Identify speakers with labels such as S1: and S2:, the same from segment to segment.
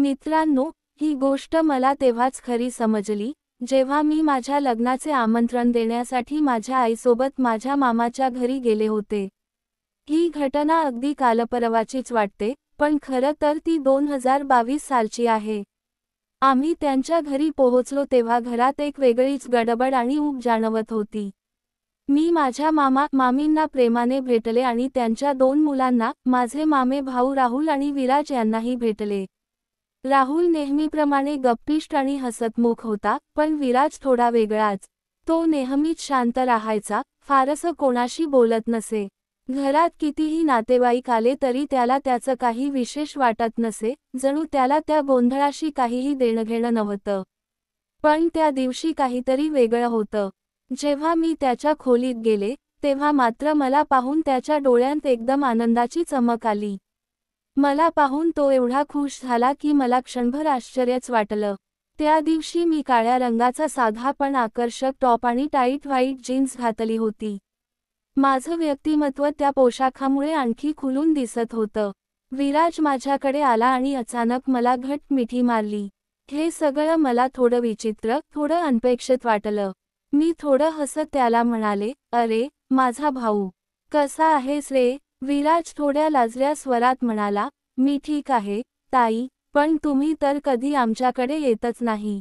S1: मित्रांनो, ही गोष्ट मला तेव्हाच खरी समजली, जेव्हा मी माझ्या लग्नाचे आमंत्रण देण्यासाठी माझ्या आईसोबत माझ्या मामाच्या घरी गेले होते. ही घटना अगदी कालपरवाचीच वाटते, पण खरं तर ती 2022 सालची आहे. आम्ही त्यांच्या घरी पोहोचलो तेव्हा घरात एक वेगळीच गडबड आणि ऊब जाणवत होती. मी माझ्या मामींना प्रेमाने भेटले आणि त्यांच्या 2 मुलांना, माझे मामे भाऊ राहुल आणि विराज यांनाही भेटले. राहुल नेहमीप्रमाणे गप्पिष्ट आणि हसतमुख होता, पण विराज थोडा वेगळाच. तो नेहमीच शांत राहायचा, फारसं कोणाशी बोलत नसे. घरात कितीही नातेवाईक आले तरी त्याला त्याचं काही विशेष वाटत नसे, जणू त्याला त्या गोंधळाशी काहीही देणंघेणं नव्हतं. पण त्या दिवशी काहीतरी वेगळं होतं. जेव्हा मी त्याच्या खोलीत गेले, तेव्हा मात्र मला पाहून त्याच्या डोळ्यांत एकदम आनंदाची चमक आली. मला पाहून तो एवढा खुश झाला की मला क्षणभर आश्चर्यच वाटलं. त्या दिवशी मी काळ्या रंगाचा साधा पण आकर्षक टॉप आणि टाईट व्हाईट जीन्स घातली होती. माझं व्यक्तिमत्व त्या पोशाखामुळे आणखी खुलून दिसत होतं. विराज माझ्याकडे आला आणि अचानक मला घट्ट मिठी मारली. हे सगळं मला थोडं विचित्र, थोडं अनपेक्षित वाटलं. मी थोडं हसत त्याला म्हणाले, "अरे, माझा भाऊ. कसा आहेस रे?" विराज थोड्या लाजऱ्या स्वरात म्हणाला, "मी ठीक आहे, ताई, पण तुम्ही तर कधी आमच्याकडे येतच नाही."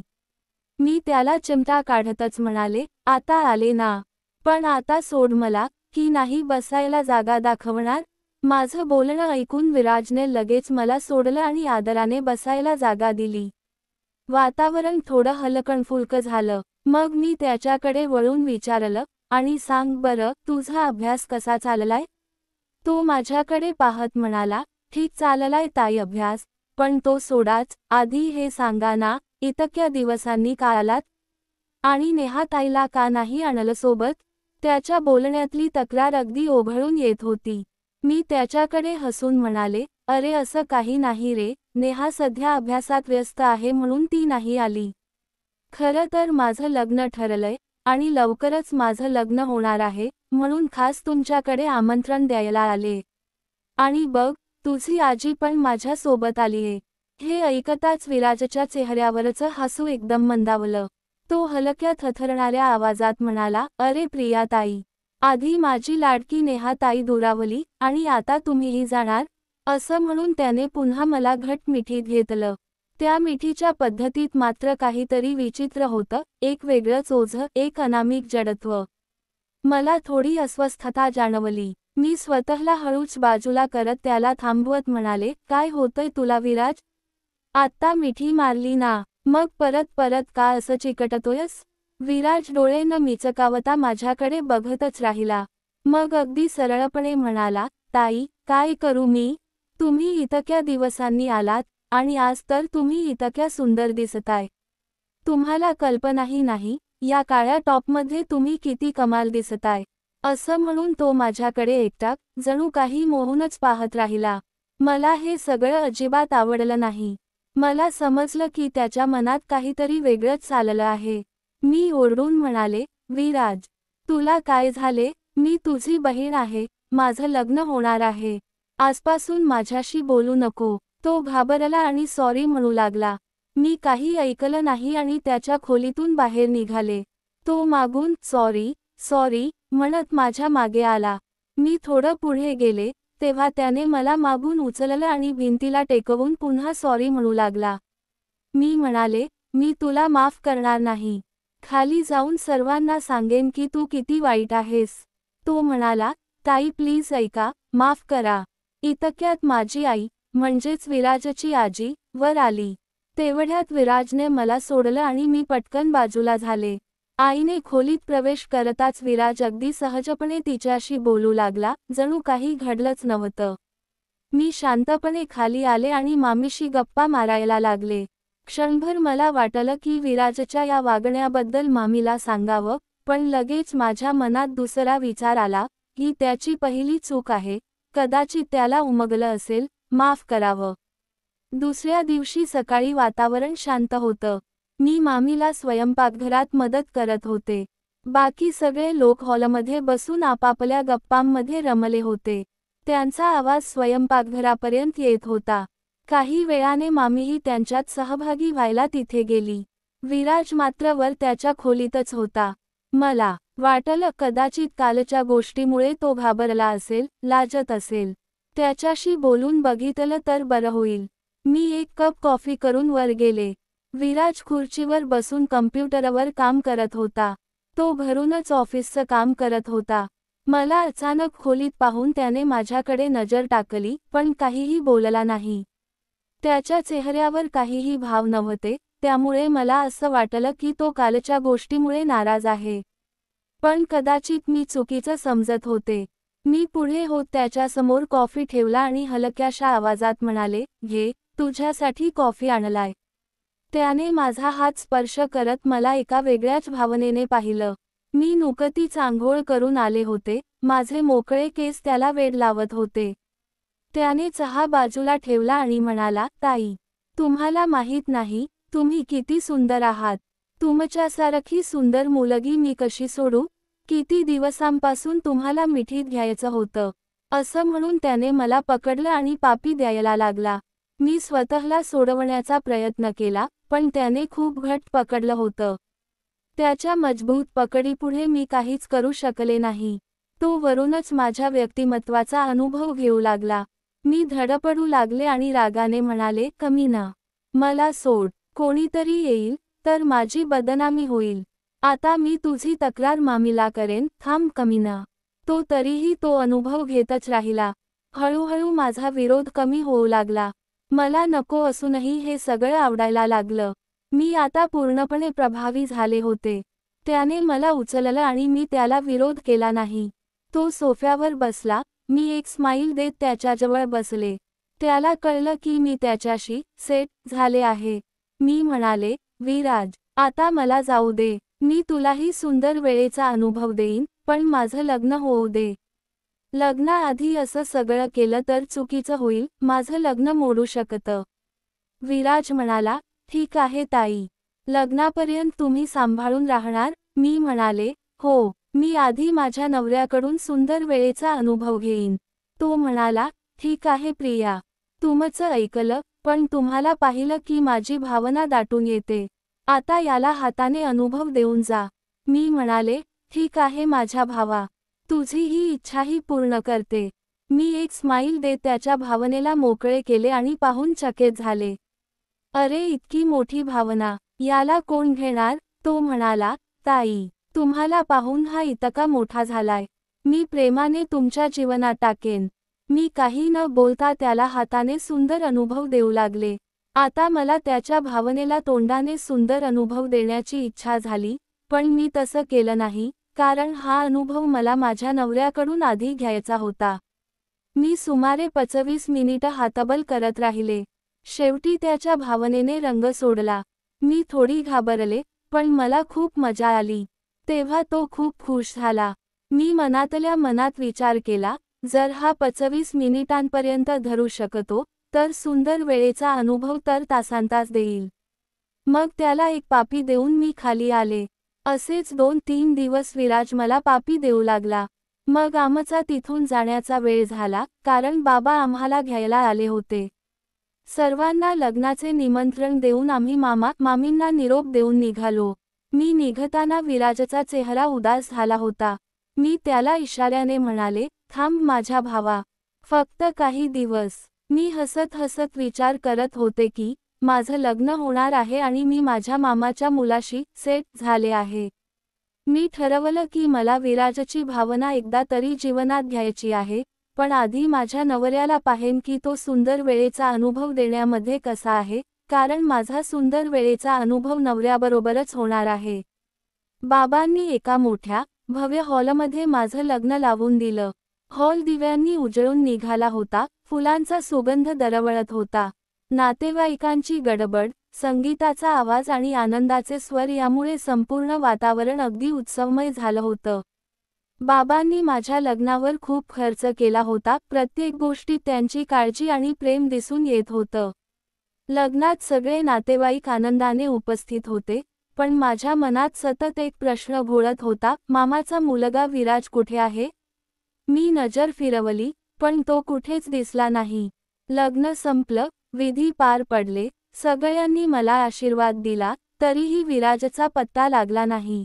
S1: मी त्याला चिमटा काढतच म्हणाले, "आता आले ना. पण आता सोड मला, की नाही बसायला जागा दाखवणार?" माझं बोलणं ऐकून विराजने लगेच मला सोडलं आणि आदराने बसायला जागा दिली. वातावरण थोडं हलकंफुलकं झालं. मग मी त्याच्याकडे वळून विचारलं, "आणि सांग बरं, तुझा अभ्यास कसा चाललाय?" तो माझ्याकडे पाहत म्हणाला, "ठीक चाललाय ताई अभ्यास, पण तो सोडाच, आधी हे सांगा ना, इतक्या दिवसांनी का आलात? आणि नेहाताईला का नाही आणलं सोबत?" त्याच्या बोलण्यातली तक्रार अगदी ओघळून येत होती. मी त्याच्याकडे हसून म्हणाले, "अरे असं काही नाही रे, नेहा सध्या अभ्यासात व्यस्त आहे म्हणून ती नाही आली. खरं तर माझं लग्न ठरलंय, आणि लवकरच माझं लग्न होणार आहे, म्हणून खास तुमच्याकडे आमंत्रण द्यायला आले. आणि बघ, तुझी आजी पण माझ्या सोबत आलीये." हे ऐकताच विराजच्या चेहऱ्यावरचं हसू एकदम मंदावलं. तो हलक्या थरथरणाऱ्या आवाजात म्हणाला, "अरे प्रियाताई, आधी माझी लाडकी नेहाताई दुरावली, आणि आता तुम्हीही जाणार?" असं म्हणून त्याने पुन्हा मला घट्ट मिठीत घेतलं. त्या मिठीच्या पद्धतीत मात्र काहीतरी विचित्र होतं, एक वेगळंच ओझं, एक अनामिक जडत्व. मला थोडी अस्वस्थता जाणवली. मी स्वतःला हळूच बाजूला करत त्याला थांबवत म्हणाले, "काय होतंय तुला विराज? आत्ता मिठी मारली ना, मग परत परत का असं चिकटतोयस?" विराज डोळे न मिचकावता माझ्याकडे बघतच राहिला. मग अगदी सरळपणे म्हणाला, "ताई, काय करू मी? तुम्ही इतक्या दिवसांनी आलात, आणि आज तर तुम्ही इतक्या सुंदर दिसताय. तुम्हाला कल्पनाही नाही, या काळ्या टॉपमध्ये तुम्ही किती कमाल दिसताय." असं म्हणून तो माझ्याकडे एकटाक, जणू काही मोहूनच पाहत राहिला. मला हे सगळं अजिबात आवडलं नाही. मला समजलं की त्याच्या मनात काहीतरी वेगळंच चाललं आहे. मी ओरडून म्हणाले, "विराज, तुला काय झाले? मी तुझी बहीण आहे, माझं लग्न होणार आहे. आजपासून माझ्याशी बोलू नको." तो घाबरला आणि सॉरी म्हणू लागला. मी काही ऐकलं नाही आणि त्याच्या खोलीतून बाहेर निघाले. तो मागून सॉरी, सॉरी म्हणत माझ्या मागे आला. मी थोडं पुढे गेले, तेव्हा त्याने मला मागून उचललं आणि भिंतीला टेकवून पुन्हा सॉरी म्हणू लागला. मी म्हणाले, "मी तुला माफ करणार नाही. खाली जाऊन सर्वांना सांगेन की तू किती वाईट आहेस." तो म्हणाला, "ताई प्लीज ऐका, माफ करा." इतक्यात माझी आई, म्हणजेच विराजची आजी, वर आली. तेवढ्यात विराजने मला सोडलं आणि मी पटकन बाजूला झाले. आईने खोलीत प्रवेश करताच विराज अगदी सहजपणे तिच्याशी बोलू लागला, जणू काही घडलंच नव्हतं. मी शांतपणे खाली आले आणि मामीशी गप्पा मारायला लागले. क्षणभर मला वाटलं की विराजच्या या वागण्याबद्दल मामीला सांगावं, पण लगेच माझ्या मनात दुसरा विचार आला, ही त्याची पहिली चूक आहे, कदाचित त्याला उमगलं असेल, माफ करावं. दुसऱ्या दिवशी सकाळी वातावरण शांत होतं. मी मामीला स्वयंपाकघरात मदत करत होते. बाकी सगळे लोक हॉलमध्ये बसून आपापल्या गप्पांमध्ये रमले होते. त्यांचा आवाज स्वयंपाकघरापर्यंत येत होता. काही वेळाने मामीही त्यांच्यात सहभागी व्हायला तिथे गेली. विराज मात्र वर त्याच्या खोलीतच होता. मला वाटलं कदाचित कालच्या गोष्टीमुळे तो घाबरला असेल, लाजत असेल. त्याच्याशी बोलून बघितलं तर बरं होईल. मी एक कप कॉफी करून वर गेले. विराज खुर्चीवर बसून कम्प्युटरवर काम करत होता. तो घरूनच ऑफिसचं काम करत होता. मला अचानक खोलीत पाहून त्याने माझ्याकडे नजर टाकली, पण काहीही बोलला नाही. त्याच्या चेहऱ्यावर काहीही भाव नव्हते, त्यामुळे मला असं वाटलं की तो कालच्या गोष्टीमुळे नाराज आहे. पण कदाचित मी चुकीचं समजत होते. मी पुढे होत त्याच्यासमोर कॉफी ठेवला आणि हलक्याशा आवाजात म्हणाले, "घे, तुझ्यासाठी कॉफी आणलाय." त्याने माझा हात स्पर्श करत मला एका वेगळ्याच भावनेने पाहिलं. मी नुकतीच आंघोळ करून आले होते, माझे मोकळे केस त्याला वेड लावत होते. त्याने चहा बाजूला ठेवला आणि म्हणाला, "ताई, तुम्हाला माहीत नाही, तुम्ही किती सुंदर आहात. तुमच्यासारखी सुंदर मुलगी मी कशी सोडू? किती दिवसांपासून तुम्हाला मिठीत घ्यायचं होतं." असं म्हणून त्याने मला पकडलं आणि पापी द्यायला लागला. मी स्वतःला सोडवण्याचा प्रयत्न केला, पण त्याने खूप घट्ट पकडलं होतं. त्याच्या मजबूत पकडीपुढे मी काहीच करू शकले नाही. तो वरूनच माझ्या व्यक्तिमत्वाचा अनुभव घेऊ लागला. मी धडपडू लागले आणि रागाने म्हणाले, "कमीना, मला सोड. कोणीतरी येईल, तर माझी बदनामी होईल. आता मी तुझी तक्रार मामीला करेन, थांब कमीना." तरीही तो अनुभव घेतच राहिला. हळूहळू माझा विरोध कमी होऊ लागला. मला नको असूनही हे सगळं आवडायला लागलं. मी आता पूर्णपणे प्रभावी झाले होते. त्याने मला उचललं आणि मी त्याला विरोध केला नाही. तो सोफ्यावर बसला, मी एक स्माईल देत त्याच्याजवळ बसले. त्याला कळलं की मी त्याच्याशी सेट झाले आहे. मी म्हणाले, "विराज, आता मला जाऊ दे. मी तुलाही सुंदर वेळेचा अनुभव देईन, पण माझं लग्न होऊ दे." लग्नाआधी असं सगळं केलं तर चुकीचं होईल, माझं लग्न मोडू शकतं. विराज म्हणाला, "ठीक आहे ताई. लग्नापर्यंत तुम्ही सांभाळून राहणार?" मी म्हणाले, "हो, मी आधी माझ्या नवऱ्याकडून सुंदर वेळेचा अनुभव घेईन." तो म्हणाला, "ठीक आहे प्रिया. तुमचं ऐकलं, पण तुम्हाला पाहिलं की माझी भावना दाटून येते. आता याला हाताने अनुभव देऊन जा." मी म्हणाले, "ठीक आहे माझ्या भावा. तुझी ही इच्छाही पूर्ण करते." मी एक स्माईल देत त्याच्या भावनेला मोकळे केले आणि पाहून चकित झाले. "अरे इतकी मोठी भावना, याला कोण घेणार?" तो म्हणाला, "ताई, तुम्हाला पाहून हा इतका मोठा झालाय. मी प्रेमाने तुमच्या जीवनात टाकेन." मी काही न बोलता त्याला हाताने सुंदर अनुभव देऊ लागले. आता मला त्याच्या भावनेला तोंडाने सुंदर अनुभव देण्याची इच्छा झाली, पण मी तसं केलं नाही, कारण हा अनुभव मला माझ्या नवऱ्याकडून आधी घ्यायचा होता. मी सुमारे 25 मिनिटं हातबल करत राहिले. शेवटी त्याच्या भावनेने रंग सोडला. मी थोडी घाबरले, पण मला खूप मजा आली. तेव्हा तो खूप खुश झाला. मी मनातल्या मनात विचार केला, जर हा 25 मिनिटांपर्यंत धरू शकतो, तर सुंदर वेळेचा अनुभव तर तासांतास देईल. मग त्याला एक पापी देऊन मी खाली आले. असेच 2-3 दिवस विराज मला पापी देऊ लागला. मग आमचा तिथून जाण्याचा वेळ झाला, कारण बाबा आम्हाला घ्यायला आले होते. सर्वांना लग्नाचे निमंत्रण देऊन आम्ही मामींना निरोप देऊन निघालो. मी निघताना विराजचा चेहरा उदास झाला होता. मी त्याला इशाऱ्याने म्हणाले, "थांब माझ्या भावा. फक्त काही दिवस." मी हसत हसत विचार करत होते की माझं लग्न होणार आहे आणि मी माझ्या मामाच्या मुलाशी सेट झाले आहे. मी ठरवलं की मला विराजची भावना एकदा तरी जीवनात घ्यायची आहे, पण आधी माझ्या नवऱ्याला पाहेन की तो सुंदर वेळेचा अनुभव देण्यामध्ये कसा आहे, कारण माझा सुंदर वेळेचा अनुभव नवऱ्याबरोबरच होणार आहे. बाबांनी एका मोठ्या, भव्य हॉलमध्ये माझं लग्न लावून दिलं. हॉल दिव्यांनी उजळून निघाला होता, फुलांचा सुगंध दरवळत होता. नातेवाईकांची गडबड, संगीताचा आवाज आणि आनंदाचे स्वर यामुळे संपूर्ण वातावरण अगदी उत्सवमय झालं होतं. बाबांनी माझ्या लग्नावर खूप खर्च केला होता, प्रत्येक गोष्टीत त्यांची काळजी आणि प्रेम दिसून येत होतं. लग्नात सगळे नातेवाईक आनंदाने उपस्थित होते, पण माझ्या मनात सतत एक प्रश्न घोळत होता, मामाचा मुलगा विराज कुठे आहे? मी नजर फिरवली, पण तो कुठेच दिसला नाही. लग्न संपलं, विधी पार पडले, सगळ्यांनी मला आशीर्वाद दिला, तरीही विराजचा पत्ता लागला नाही.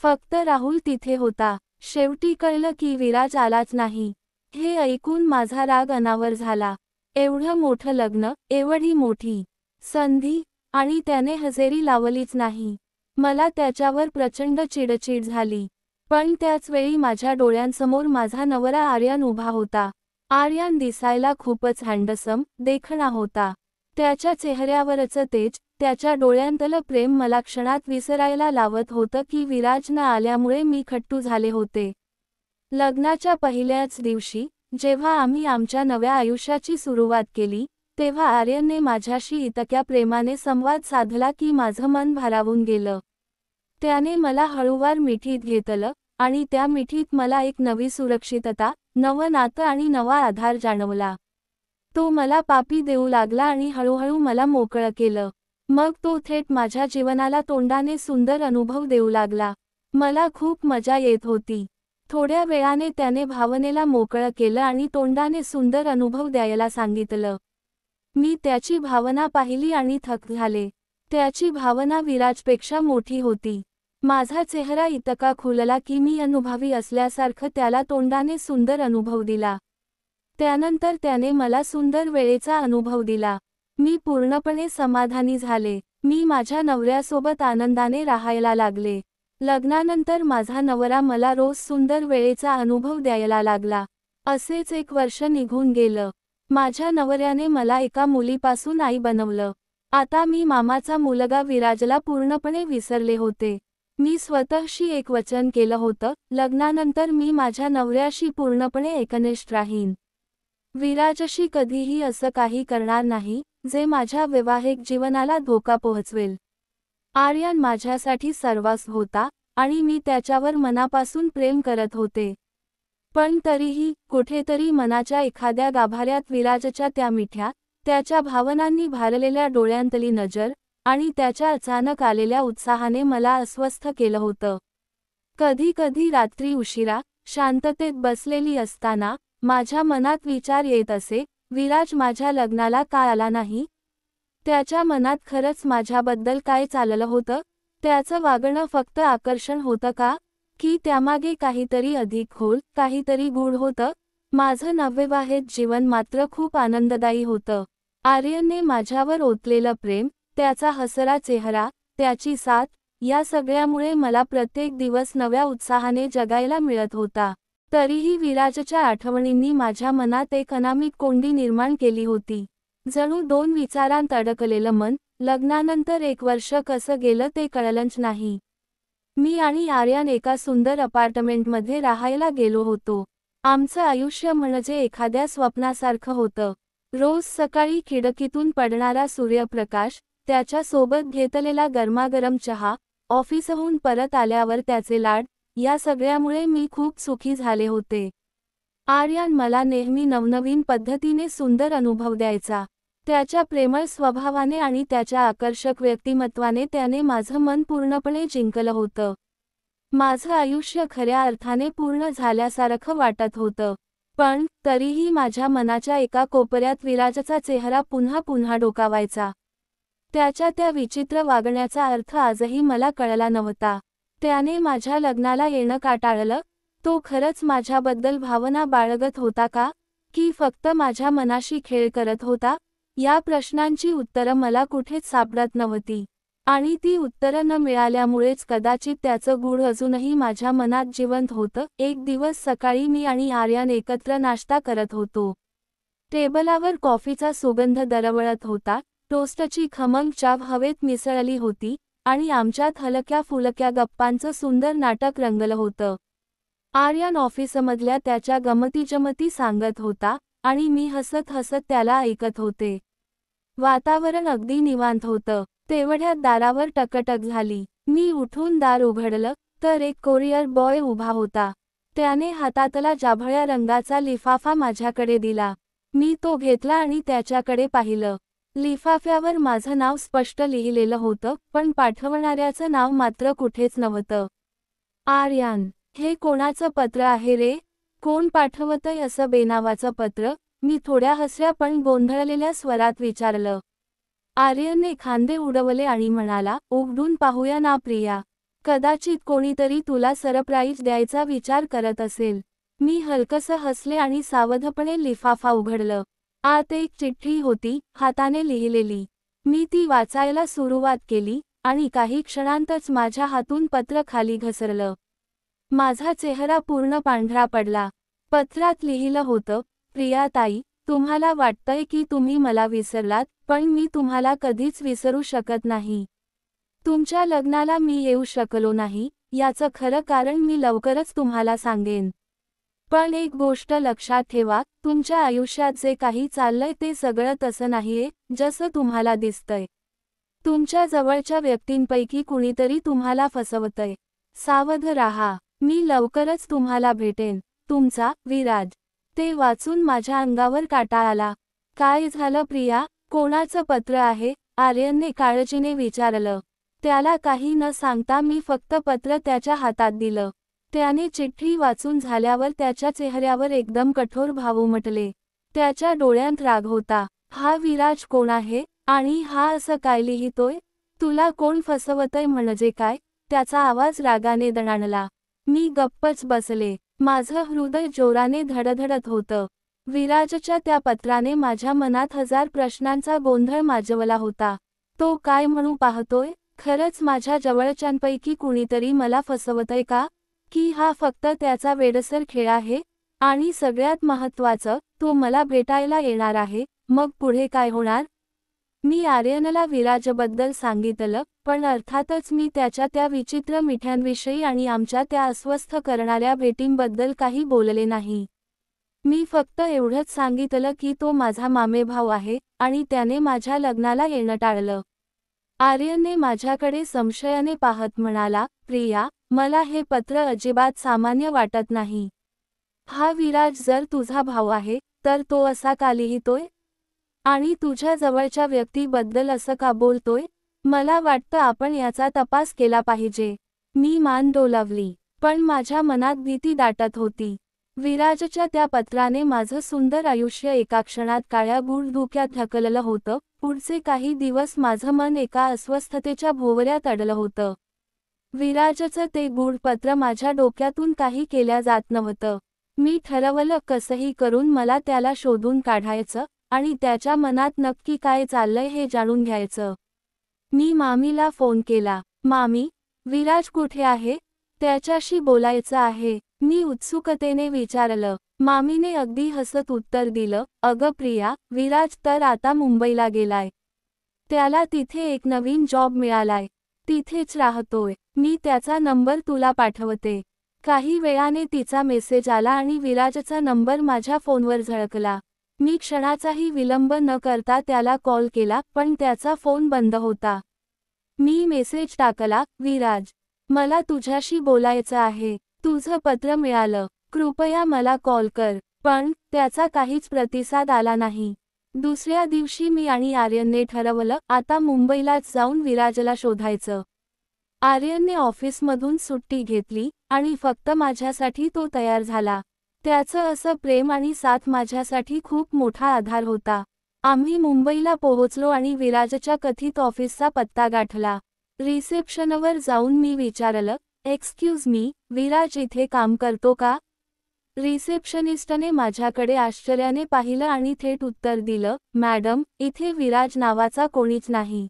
S1: फक्त राहुल तिथे होता. शेवटी कळलं की विराज आलाच नाही. हे ऐकून माझा राग अनावर झाला. एवढं मोठं लग्न, एवढी मोठी संधी, आणि त्याने हजेरी लावलीच नाही. मला त्याच्यावर प्रचंड चिडचिड झाली. पण त्याच वेळी माझ्या डोळ्यांसमोर माझा नवरा आर्यन उभा होता. आर्यन दिसायला खूपच हँडसम, देखणा होता. त्याच्या चेहऱ्यावरचं तेज, त्याच्या डोळ्यांतलं प्रेम मला क्षणात विसरायला लावत होतं की विराज न आल्यामुळे मी खट्टू झाले होते. लग्नाच्या पहिल्याच दिवशी, जेव्हा आम्ही आमच्या नव्या आयुष्याची सुरुवात केली, तेव्हा आर्यनने माझ्याशी इतक्या प्रेमाने संवाद साधला की माझं मन भारावून गेलं. त्याने मला हळूवार मिठीत घेतलं, आणि त्या मिठीत मला एक नवी सुरक्षितता, नवं नातं आणि नवा आधार जाणवला. तो मला पापी देऊ लागला आणि हळूहळू मला मोकळं केलं. मग तो थेट माझ्या जीवनाला तोंडाने सुंदर अनुभव देऊ लागला. मला खूप मजा येत होती. थोड्या वेळाने त्याने भावनेला मोकळं केलं आणि तोंडाने सुंदर अनुभव द्यायला सांगितलं. मी त्याची भावना पाहिली आणि थक्क झाले. त्याची भावना विराजपेक्षा मोठी होती. माझा चेहरा इतका खुलला की मी अनुभवी असल्यासारखं त्याला तोंडाने सुंदर अनुभव दिला. त्यानंतर त्याने मला सुंदर वेळेचा अनुभव दिला. मी पूर्णपणे समाधानी झाले. मी माझ्या नवऱ्यासोबत आनंदाने राहायला लागले. लग्नानंतर माझा नवरा मला रोज सुंदर वेळेचा अनुभव द्यायला लागला. असेच 1 वर्ष निघून गेलं. माझ्या नवऱ्याने मला एका मुलीपासून आई बनवलं. आता मी मामाचा मुलगा विराजला पूर्णपणे विसरले होते. मी स्वतःशी एक वचन केलं होतं, लग्नानंतर मी माझ्या नवऱ्याशी पूर्णपणे एकनिष्ठ राहीन. विराजशी कधीही असं काही करणार नाही, जे माझ्या वैवाहिक जीवनाला धोका पोहोचवेल. आर्यन माझ्यासाठी सर्वस्व होता, आणि मी त्याच्यावर मनापासून प्रेम करत होते. पण तरीही, कुठेतरी मनाच्या एखाद्या गाभाऱ्यात विराजच्या त्या मिठ्या, त्याच्या भावनांनी भारलेल्या डोळ्यांतली नजर, आणि त्याच्या अचानक आलेल्या उत्साहाने मला अस्वस्थ केलं होतं. कधी कधी रात्री उशिरा, शांततेत बसलेली असताना, माझ्या मनात विचार येत असे, विराज माझ्या लग्नाला का आला नाही? त्याच्या मनात खरंच माझ्याबद्दल काय चाललं होतं? त्याचं वागणं फक्त आकर्षण होतं का? की त्यामागे काहीतरी अधिक खोल, काहीतरी गूढ होतं? माझं नवविवाहित जीवन मात्र खूप आनंददायी होतं. आर्यनने माझ्यावर ओतलेलं प्रेम, त्याचा हसरा चेहरा, त्याची साथ, या सगळ्यामुळे मला प्रत्येक दिवस नव्या उत्साहाने जगायला मिळत होता. तरीही विराजच्या आठवणींनी माझ्या मनात एक अनामिक कोंडी निर्माण केली होती. जणू 2 विचारांत अडकलेलं मन. लग्नानंतर 1 वर्ष कसं गेलं ते कळलंच नाही. मी आणि आर्यन एका सुंदर अपार्टमेंटमध्ये राहायला गेलो होतो. आमचं आयुष्य म्हणजे एखाद्या स्वप्नासारखं होतं. रोज सकाळी खिडकीतून पडणारा सूर्यप्रकाश, त्याच्या सोबत घेतलेला गरमागरम चहा, ऑफिसहून परत आल्यावर त्याचे लाड, या सगळ्यामुळे मी खूप सुखी झाले होते. आर्यन मला नेहमी नवनवीन पद्धतीने सुंदर अनुभव द्यायचा. त्याच्या प्रेमळ स्वभावाने आणि त्याच्या आकर्षक व्यक्तिमत्वाने त्याने माझं मन पूर्णपणे जिंकलं होतं. माझं आयुष्य खऱ्या अर्थाने पूर्ण झाल्यासारखं वाटत होतं. पण तरीही माझ्या मनाच्या एका कोपऱ्यात विराजचा चेहरा पुन्हा पुन्हा डोकावायचा. त्याच्या त्या विचित्र वागण्याचा अर्थ आजही मला कळला नव्हता. त्याने माझ्या लग्नाला येणं का टाळलं? तो खरंच माझ्याबद्दल भावना बाळगत होता का? की फक्त माझ्या मनाशी खेळ करत होता? या प्रश्नांची उत्तरं मला कुठेच सापडत नव्हती. आणि ती उत्तरं न मिळाल्यामुळेच कदाचित त्याचं गूढ अजूनही माझ्या मनात जिवंत होतं. एक दिवस सकाळी मी आणि आर्यन एकत्र नाश्ता करत होतो. टेबलावर कॉफीचा सुगंध दरवळत होता, टोस्टची खमंग चाव हवेत मिसळली होती, आणि आमच्यात हलक्या फुलक्या गप्पांचं सुंदर नाटक रंगलं होतं. आर्यन ऑफिसमधल्या त्याच्या गमतीजमती सांगत होता, आणि मी हसत हसत त्याला ऐकत होते. वातावरण अगदी निवांत होतं. तेवढ्यात दारावर टकटक झाली. मी उठून दार उघडलं, तर एक कोरियर बॉय उभा होता. त्याने हातातला जांभळ्या रंगाचा लिफाफा माझ्याकडे दिला. मी तो घेतला आणि त्याच्याकडे पाहिलं. लिफाफ्यावर माझं नाव स्पष्ट लिहिलेलं होतं, पण पाठवणाऱ्याचं नाव मात्र कुठेच नव्हतं. आर्यन, हे कोणाचं पत्र आहे रे? कोण पाठवतंय असं बेनावाचं पत्र? मी थोड्या हसऱ्या पण गोंधळलेल्या स्वरात विचारलं. आर्यनने खांदे उडवले आणि म्हणाला, उघडून पाहूया ना प्रिया. कदाचित कोणीतरी तुला सरप्राईज द्यायचा विचार करत असेल. मी हलकसं हसले आणि सावधपणे लिफाफा उघडलं. आत एक चिठ्ठी होती, हाताने लिहिलेली. मी ती वाचायला सुरुवात केली आणि काही क्षणांतच माझ्या हातून पत्र खाली घसरलं. माझा चेहरा पूर्ण पांढरा पडला. पत्रात लिहिलं होतं, प्रिया ताई, तुम्हाला वाटतंय की तुम्ही मला विसरलात, पण मी तुम्हाला कधीच विसरू शकत नाही. तुमच्या लग्नाला मी येऊ शकलो नाही, याचं खरं कारण मी लवकरच तुम्हाला सांगेन. पण एक गोष्ट लक्षात ठेवा, तुमच्या आयुष्यात जे काही चाललंय ते सगळं तसं नाहीये, जसं तुम्हाला दिसतंय. तुमच्या जवळच्या व्यक्तींपैकी कुणीतरी तुम्हाला फसवतंय. सावध राहा. मी लवकरच तुम्हाला भेटेन. तुमचा, विराज. ते वाचून माझ्या अंगावर काटा आला. काय झालं प्रिया? कोणाचं पत्र आहे? आर्यनने काळजीने विचारलं. त्याला काही न सांगता मी फक्त पत्र त्याच्या हातात दिलं. त्याने चिठ्ठी वाचून झाल्यावर त्याच्या चेहऱ्यावर एकदम कठोर भाव उमटले. त्याच्या डोळ्यांत राग होता. हा विराज कोण आहे? आणि हा असं काय लिहितोय? तुला कोण फसवतंय म्हणजे काय? त्याचा आवाज रागाने दणाणला. मी गप्पच बसले. माझं हृदय जोराने धडधडत होतं. विराजच्या त्या पत्राने माझ्या मनात हजार प्रश्नांचा गोंधळ माजवला होता. तो काय म्हणू पाहतोय? खरंच माझ्या जवळच्यांपैकी कुणीतरी मला फसवतंय का? की हा फक्त त्याचा वेडसर खेळ आहे? आणि सगळ्यात महत्त्वाचं, तो मला भेटायला येणार आहे, मग पुढे काय होणार? मी आर्यनला विराजबद्दल सांगितलं, पण अर्थातच मी त्याच्या त्या विचित्र मिठ्यांविषयी आणि आमच्या त्या अस्वस्थ करणाऱ्या भेटींबद्दल काही बोलले नाही. मी फक्त एवढंच सांगितलं की तो माझा मामेभाऊ आहे, आणि त्याने माझ्या लग्नाला येणं टाळलं. आर्यनने माझ्याकडे संशयाने पाहत म्हणाला, प्रिया, मला हे पत्र अजिबात सामान्य वाटत नाही. हा विराज जर तुझा भाऊ आहे, तर तो असा का लिहितोय? आणि तुझ्या जवळच्या व्यक्तीबद्दल असं का बोलतोय? मला वाटतं आपण याचा तपास केला पाहिजे. मी मान डोलावली, पण माझ्या मनात भीती दाटत होती. विराजच्या त्या पत्राने माझं सुंदर आयुष्य एका क्षणात काळ्या गूढ धुक्यात ढकललं होतं. पुढचे काही दिवस माझं मन एका अस्वस्थतेच्या भोवऱ्यात अडलं होतं. विराजचं ते गूढ पत्र माझ्या डोक्यातून काही केल्या जात नव्हतं. मी ठरवलं कसंही करून मला त्याला शोधून काढायचं आणि त्याच्या मनात नक्की काय चाललंय हे जाणून घ्यायचं. मी मामीला फोन केला. मामी, विराज कुठे आहे? त्याच्याशी बोलायचं आहे, मी उत्सुकतेने विचारलं. मामीने अगदी हसत उत्तर दिलं, अगं प्रिया, विराज तर आता मुंबईला गेलाय. त्याला तिथे एक नवीन जॉब मिळालाय. तिथेच राहतोय. मी त्याचा नंबर तुला पाठवते. काही वेळाने तिचा मेसेज आला आणि विराजचा नंबर माझ्या फोनवर झळकला. मी क्षणाचाही विलंब न करता त्याला कॉल केला, पण त्याचा फोन बंद होता. मी मेसेज टाकला, विराज, मला तुझ्याशी बोलायचं आहे. तुझं पत्र मिळालं. कृपया मला कॉल कर. पण त्याचा काहीच प्रतिसाद आला नाही. दुसऱ्या दिवशी मी आणि आर्यनने ठरवलं, आता मुंबईलाच जाऊन विराजला शोधायचं. आर्यनने ऑफिसमधून सुट्टी घेतली आणि फक्त माझ्यासाठी तो तयार झाला. त्याचं असं प्रेम आणि साथ माझ्यासाठी खूप मोठा आधार होता. आम्ही मुंबईला पोहोचलो आणि विराजच्या कथित ऑफिसचा पत्ता गाठला. रिसेप्शनवर जाऊन मी विचारलं, एक्सक्यूज मी, विराज इथे काम करतो का? रिसेप्शनिस्टने माझ्याकडे आश्चर्याने पाहिलं आणि थेट उत्तर दिलं, मॅडम, इथे विराज नावाचा कोणीच नाही.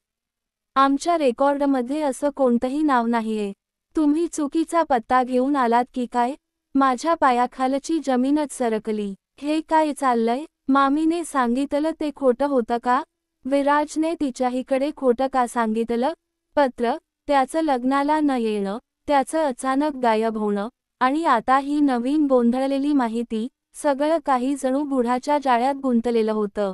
S1: आमच्या रेकॉर्डमध्ये असं कोणतंही नाव नाहीये. तुम्ही चुकीचा पत्ता घेऊन आलात की काय? माझ्या पायाखालची जमीनच सरकली. हे काय चाललंय? मामीने सांगितलं ते खोटं होतं का? विराजने तिच्याहीकडे खोटं का सांगितलं? पत्र, त्याचं लग्नाला न येणं, त्याचं अचानक गायब होणं, आणि आता ही नवीन गोंधळलेली माहिती, सगळं काही जणू गुढाच्या जाळ्यात गुंतलेलं होतं.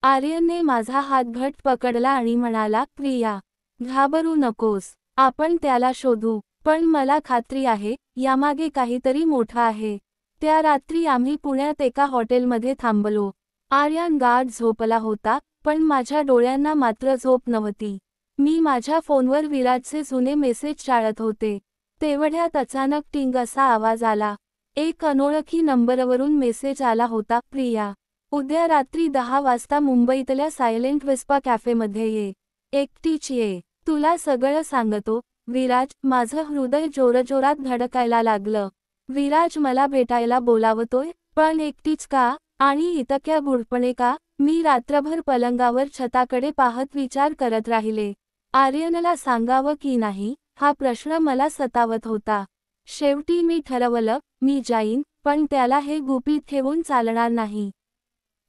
S1: आर्यनने माझा हात घट्ट पकडला आणि म्हणाला, प्रिया, घाबरू नकोस. आपण त्याला शोधू. पण मला खात्री आहे, यामागे काहीतरी मोठं आहे. त्या रात्री आम्ही पुण्यात एका हॉटेलमध्ये थांबलो. आर्यन गाढ झोपला होता, पण माझ्या डोळ्यांना मात्र झोप नव्हती. मी माझ्या फोनवर विराजचे जुने मेसेज टाळत होते. तेवढ्यात अचानक टिंग असा आवाज आला. एक अनोळखी नंबरवरून मेसेज आला होता, प्रिया, उद्या रात्री 10 वाजता मुंबईतल्या सायलेंट विस्पा कॅफेमध्ये ये. एकटीच ये. तुला सगळं सांगतो. विराज. माझं हृदय जोरजोरात धडकायला लागलं. विराज मला भेटायला बोलावतोय, पण एकटीच का? आणि इतक्या गुढपणे का? मी रात्रभर पलंगावर छताकडे पाहत विचार करत राहिले. आर्यनला सांगावं की नाही, हा प्रश्न मला सतावत होता. शेवटी मी ठरवलं, मी जाईन, पण त्याला हे गुपित ठेवून चालणार नाही.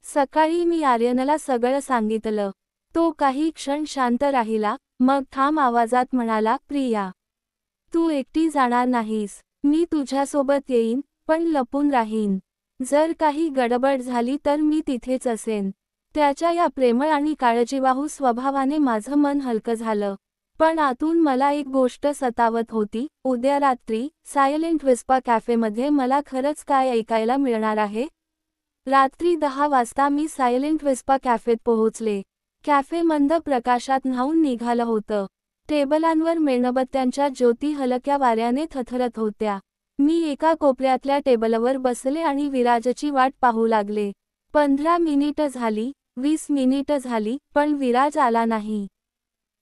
S1: सकाळी मी आर्यनला सगळं सांगितलं. तो काही क्षण शांत राहिला, मग ठाम आवाजात म्हणाला, प्रिया, तू एकटी जाणार नाहीस. मी तुझ्यासोबत येईन, पण लपून राहीन. जर काही गडबड झाली तर मी तिथेच असेन. त्याच्या या प्रेमळ आणि काळजीवाहू स्वभावाने माझं मन हलकं झालं. पण आतून मला एक गोष्ट सतावत होती. उद्या रात्री सायलेंट विस्पा कॅफेमध्ये मला खरंच काय ऐकायला मिळणार आहे? रात्री 10 वाजता मी सायलेंट विस्पा कॅफेत पोहोचले. कॅफे मंद प्रकाशात न्हाऊन निघालं होतं. टेबलांवर मेणबत्त्यांच्या ज्योती हलक्या वाऱ्याने थरथरत होत्या. मी एका कोपऱ्यातल्या टेबलवर बसले आणि विराजची वाट पाहू लागले. 15 मिनिटं झाली, 20 मिनिटं झाली, पण विराज आला नाही.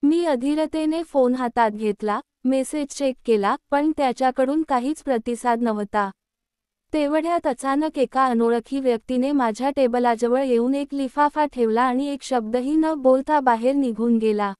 S1: मी अधीरतेने फोन हातात घेतला, मेसेज चेक केला, पण त्याच्याकडून काहीच प्रतिसाद नव्हता. तेवढ्यात अचानक एका अनोळखी व्यक्तीने माझ्या टेबलाजवळ येऊन एक लिफाफा ठेवला आणि एक शब्दही न बोलता बाहेर निघून गेला.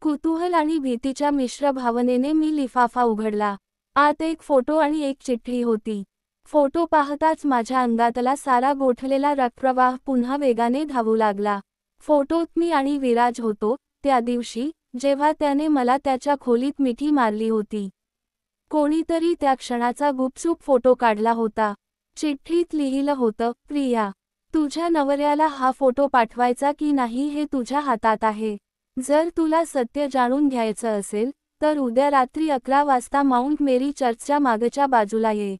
S1: कुतूहल आणि भीतीच्या मिश्र भावनेने मी लिफाफा उघडला. आत एक फोटो आणि एक चिठ्ठी होती. फोटो पाहताच माझ्या अंगातला सारा गोठलेला रक्तप्रवाह पुन्हा वेगाने धावू लागला. फोटोत मी आणि विराज होतो, त्या दिवशी, जेव्हा त्याने मला त्याच्या खोलीत मिठी मारली होती. कोणीतरी त्या क्षणाचा गुपचूप फोटो काढला होता. चिठ्ठीत लिहिलं होतं, प्रिया, तुझ्या नवऱ्याला हा फोटो पाठवायचा की नाही हे तुझ्या हातात आहे. जर तुला सत्य जाणून घ्यायचं असेल, तर उद्या रात्री 11 वाजता माउंट मेरी चर्चच्या मागच्या बाजूला ये.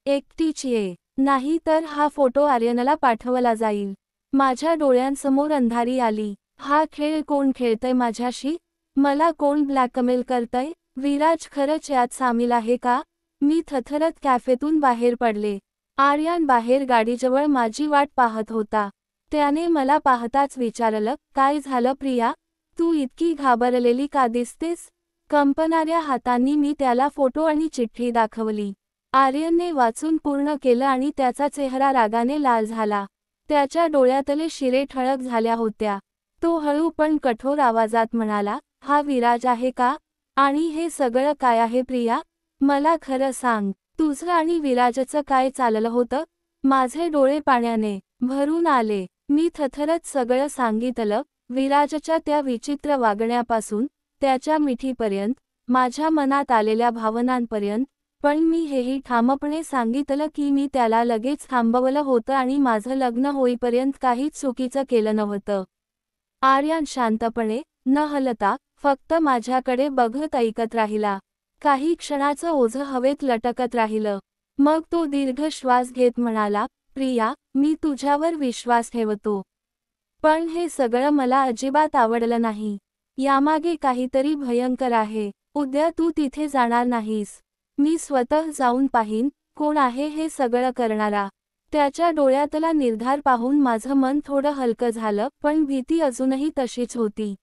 S1: एकटीच ये. नाही तर हा फोटो आर्यनला पाठवला जाईल. माझ्या डोळ्यांसमोर अंधारी आली. हा खेळ कोण खेळतय माझ्याशी? मला कोण ब्लॅकमेल करतय? विराज खरंच यात सामील आहे का? मी थरथरत कॅफेतून बाहेर पडले. आर्यन बाहेर गाडीजवळ माझी वाट पाहत होता. त्याने मला पाहताच विचारलं, काय झालं प्रिया? तू इतकी घाबरलेली का दिसतेस? कंपणाऱ्या हातांनी मी त्याला फोटो आणि चिठ्ठी दाखवली. आर्यनने वाचून पूर्ण केलं आणि त्याचा चेहरा रागाने लाल झाला. त्याच्या डोळ्यातले शिरे ठळक झाल्या होत्या. तो हळू पण कठोर आवाजात म्हणाला, हा विराज आहे का? आणि हे सगळं काय आहे प्रिया? मला खरं सांग, तुझं आणि विराजचं काय चाललं होतं? माझे डोळे पाण्याने भरून आले. मी थरथरत सगळं सांगितलं, विराजच्या त्या विचित्र वागण्यापासून, त्याच्या मिठीपर्यंत, माझ्या मनात आलेल्या भावनांपर्यंत. पण मी हेही ठामपणे सांगितलं की मी त्याला लगेच थांबवलं होतं आणि माझं लग्न होईपर्यंत काहीच चुकीचं केलं नव्हतं. आर्यन शांतपणे, न हलता, फक्त माझ्याकडे बघत ऐकत राहिला. काही क्षणाचं ओझं हवेत लटकत राहिलं. मग तो दीर्घ श्वास घेत म्हणाला, प्रिया, मी तुझ्यावर विश्वास ठेवतो. पण हे सगळं मला अजिबात आवडलं नाही. यामागे काहीतरी भयंकर आहे. उद्या तू तिथे जाणार नाहीस. मी स्वतः जाऊन पाहीन, कोण आहे हे सगळं करणारा. त्याच्या डोळ्यातला निर्धार पाहून माझं मन थोडं हलकं झालं, पण भीती अजूनही तशीच होती.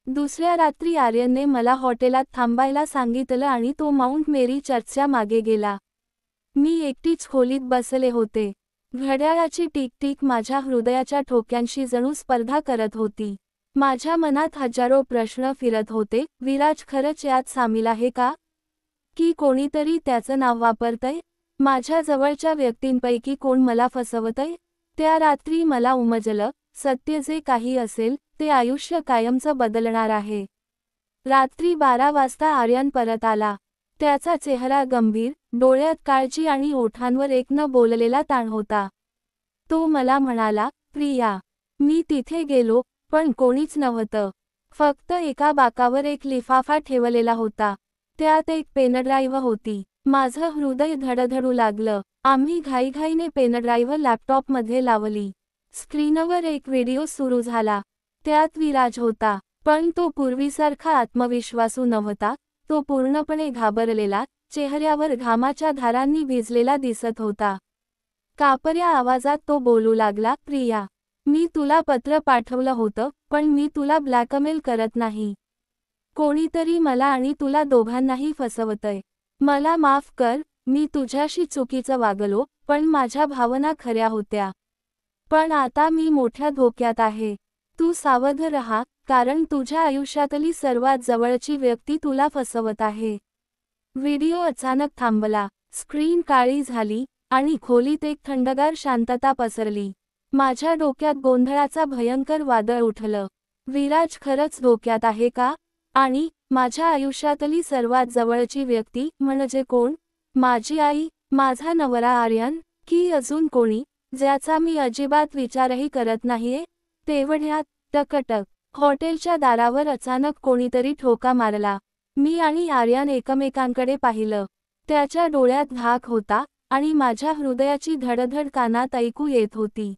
S1: दुसऱ्या रात्री आर्यनने मला हॉटेलात थांबायला सांगितलं आणि तो माउंट मेरी चर्चच्या मागे गेला. मी एकटीच खोलीत बसले होते. घड्याळाची टिक-टिक माझ्या हृदयाच्या ठोक्यांशी जणू स्पर्धा करत होती. माझ्या मनात हजारो प्रश्न फिरत होते. विराज खरंच यात सामील आहे का? की कोणीतरी त्याचं नाव वापरतंय? माझ्या जवळच्या व्यक्तींपैकी कोण मला फसवतंय? त्या रात्री मला उमजलं, सत्य जे काही असेल, ते आयुष्य कायमचं बदलणार आहे. रात्री 12 वाजता आर्यन परत आला. त्याचा चेहरा गंभीर, डोळ्यात काळजी आणि ओठांवर एक न बोललेला ताण होता. तो मला म्हणाला, प्रिया, मी तिथे गेलो, पण कोणीच नव्हतं. फक्त एका बाकावर एक लिफाफा ठेवलेला होता. त्यात एक पेनड्राईव्ह होती. माझं हृदय धडधडू लागलं. आम्ही घाईघाईने पेनड्राईव्ह लॅपटॉपमध्ये लावली. स्क्रीनवर एक व्हिडिओ सुरू झाला. त्यात विराज होता, पण तो पूर्वीसारखा आत्मविश्वासू नव्हता. तो पूर्णपणे घाबरलेला, चेहऱ्यावर घामाच्या धारांनी भिजलेला दिसत होता. कापऱ्या आवाजात तो बोलू लागला, प्रिया, मी तुला पत्र पाठवलं होतं, पण मी तुला ब्लॅकमेल करत नाही. कोणीतरी मला आणि तुला दोघांनाही फसवतंय. मला माफ कर, मी तुझ्याशी चुकीचं वागलो, पण माझ्या भावना खऱ्या होत्या. पण आता मी मोठ्या धोक्यात आहे. तू सावध रहा, कारण तुझ्या आयुष्यातली सर्वात जवळची व्यक्ती तुला फसवत आहे. व्हिडिओ अचानक थांबला. स्क्रीन काळी झाली आणि खोलीत एक थंडगार शांतता पसरली. माझ्या डोक्यात गोंधळाचा भयंकर वादळ उठलं. विराज खरंच धोक्यात आहे का? आणि माझ्या आयुष्यातली सर्वात जवळची व्यक्ती म्हणजे कोण? माझी आई, माझा नवरा आर्यन, की अजून कोणी, ज्याचा मी अजिबात विचारही करत नाहीये? तेवढ्यात टकटक. हॉटेलच्या दारावर अचानक कोणीतरी ठोका मारला. मी आणि आर्यन एकमेकांकडे पाहिलं. त्याच्या डोळ्यात धाक होता आणि माझ्या हृदयाची धडधड कानात ऐकू येत होती.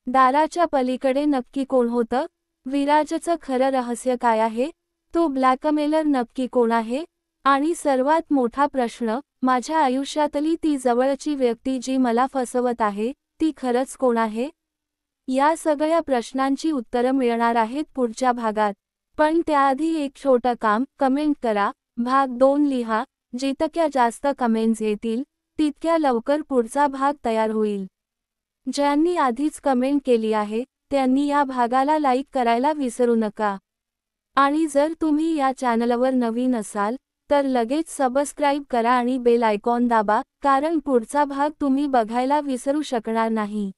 S1: दाराच्या पलीकडे नक्की कोण होतं? विराजचं खरं रहस्य काय आहे? तो ब्लॅकमेलर नक्की कोण आहे? आणि सर्वात मोठा प्रश्न, माझ्या आयुष्यातली ती जवळची व्यक्ती जी मला फसवत आहे, ती खरंच कोण आहे? या सगळ्या प्रश्नांची उत्तरं मिळणार आहेत पुढच्या भागात. पण त्याआधी एक छोटं काम, कमेंट करा. भाग 2 लिहा. जितक्या जास्त कमेंट्स येतील, तितक्या लवकर पुढचा भाग तयार होईल. ज्यांनी आधीच कमेंट केली आहे, त्यांनी या भागाला लाईक करायला विसरू नका. आणि जर तुम्ही या चॅनलवर नवीन असाल, तर लगेच सबस्क्राईब करा आणि बेल आयकॉन दाबा, कारण पुढचा भाग तुम्ही बघायला विसरू शकणार नाही.